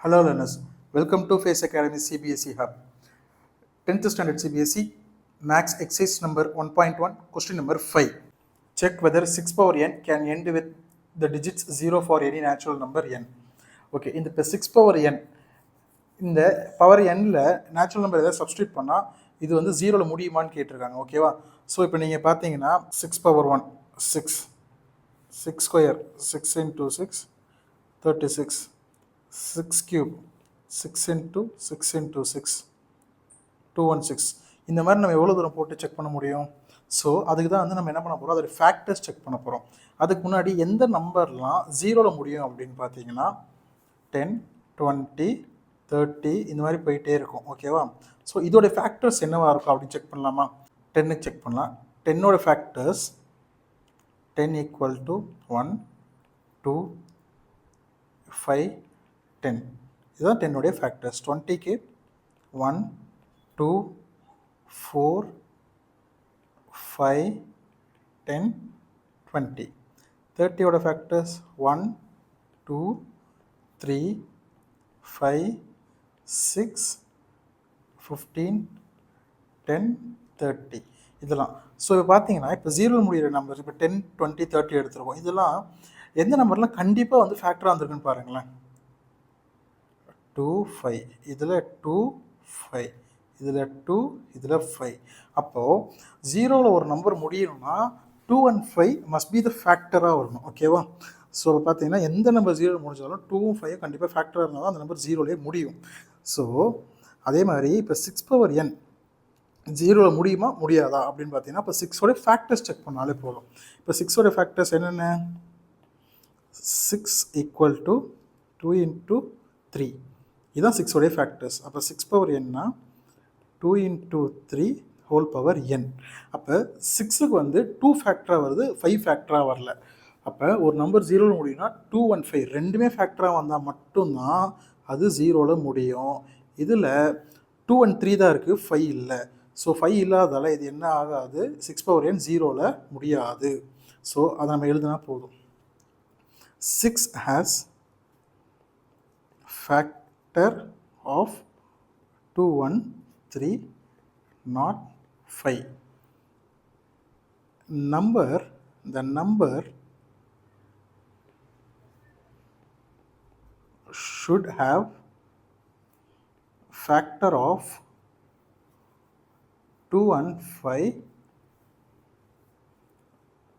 Hello learners, welcome to Face Academy CBSE Hub. 10th standard CBSE Max exercise number 1.1 question number 5. Check whether 6 power n can end with the digits 0 for any natural number n. Okay, இந்த 6 power n இந்த power nல natural number ஏதாவது substitute பண்ணால் இது வந்து ஜீரோவில் முடியுமான்னு கேட்டிருக்காங்க. ஓகேவா? ஸோ இப்போ நீங்கள் பார்த்தீங்கன்னா 6 power 1 6 6 square 6 into 6 36 6 cube 6 into 6 into 6 216. இந்த மாதிரி நம்ம எவ்வளோ தூரம் போட்டு செக் பண்ண முடியும்? ஸோ அதுக்கு தான் வந்து நம்ம என்ன பண்ண போகிறோம், அதோட ஃபேக்டர்ஸ் செக் பண்ண போகிறோம். அதுக்கு முன்னாடி எந்த நம்பர்லாம் ஜீரோவில் முடியும் அப்படின்னு பார்த்தீங்கன்னா 10 20 30 இந்த மாதிரி போயிட்டே இருக்கும். ஓகேவா? ஸோ இதோட ஃபேக்டர்ஸ் என்னவா இருக்கும் அப்படின்னு செக் பண்ணலாமா? 10க்கு செக் பண்ணலாம். 10ஓட ஃபேக்டர்ஸ் 10 ஈக்குவல் டு 1 2 5 10. இதுதான் 10ஓடைய ஃபேக்டர்ஸ். 20க்கு 1 2 4 5 10 20. 30ஓட ஃபேக்டர்ஸ் 1 2 3 5 6 15 10 30 இதெல்லாம். ஸோ இப்போ பார்த்தீங்கன்னா இப்போ ஜீரோ முடிகிற நம்பர் இப்போ 10 20 30 எடுத்துருவோம். இதெல்லாம் எந்த நம்பர்லாம் கண்டிப்பாக வந்து ஃபேக்டராக வந்திருக்குன்னு பாருங்களேன். 2 5 இதில் 2 5 இதில் 2 இதில் 5. அப்போது ஜீரோவில் ஒரு number முடியணும்னா 2 and 5 must be the ஃபேக்டராக வரணும். ஓகேவா? ஸோ பார்த்தீங்கன்னா எந்த நம்பர் ஜீரோ முடிஞ்சாலும் 2ம் 5 கண்டிப்பாக ஃபேக்டராக இருந்தால் தான் அந்த நம்பர் ஜீரோலேயே முடியும். ஸோ அதே மாதிரி இப்போ 6 power n ஜீரோவில் முடியுமா முடியாதா அப்படின்னு பார்த்தீங்கன்னா இப்போ 6ஓட ஃபேக்டர்ஸ் செக் பண்ணாலே போதும். இப்போ 6ஓட ஃபேக்டர்ஸ் என்னென்ன? 6 ஈக்குவல் டு 2 into 3. இதுதான் 6ஓடைய ஃபேக்டர்ஸ். அப்போ 6 power n-னா 2 into 3 whole power n. அப்போ 6க்கு வந்து 2 ஃபேக்டராக வருது, 5 ஃபேக்டராக வரல. அப்போ ஒரு நம்பர் ஜீரோவில் முடியும்னா 2 and 5 ரெண்டுமே ஃபேக்டராக வந்தால் மட்டும்தான் அது ஜீரோவில் முடியும். இதில் 2 and 3 தான் இருக்குது, 5 இல்லை. ஸோ 5 இல்லாதால இது என்ன ஆகாது, 6 power n ஜீரோவில் முடியாது. ஸோ அதை நம்ம எழுதுனா போதும். 6 has factor of 2 1 3 not 5. The number should have factor of 2 and 5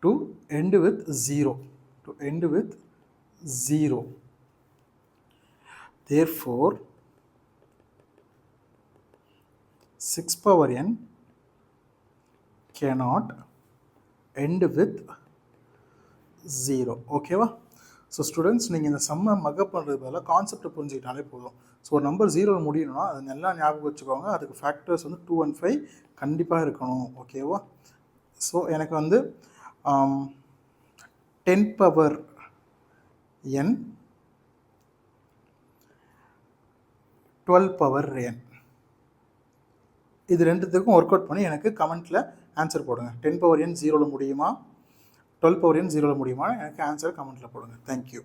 to end with 0. Therefore 6 power n cannot end with 0. ஓகேவா? ஸோ ஸ்டூடெண்ட்ஸ் நீங்கள் இந்த சம்மை மக்கப் பண்ணுறது பதிலாக கான்செப்டை புரிஞ்சுக்கிட்டாலே போதும். ஸோ ஒரு நம்பர் ஜீரோவில் முடியணும்னா அது நல்லா ஞாபகம் வச்சுக்கோங்க. அதுக்கு ஃபேக்டர்ஸ் வந்து 2 and 5 கண்டிப்பாக இருக்கணும். ஓகேவா? ஸோ எனக்கு வந்து 10 power n 12 power n இது ரெண்டுத்துக்கும் ஒர்க் அவுட் பண்ணி எனக்கு கமெண்ட்டில் ஆன்சர் போடுங்க. 10 power n ஜீரோவில் முடியுமா, 12 power n ஜீரோவில் முடியுமா, எனக்கு ஆன்சர் கமெண்ட்டில் போடுங்க. தேங்க்யூ.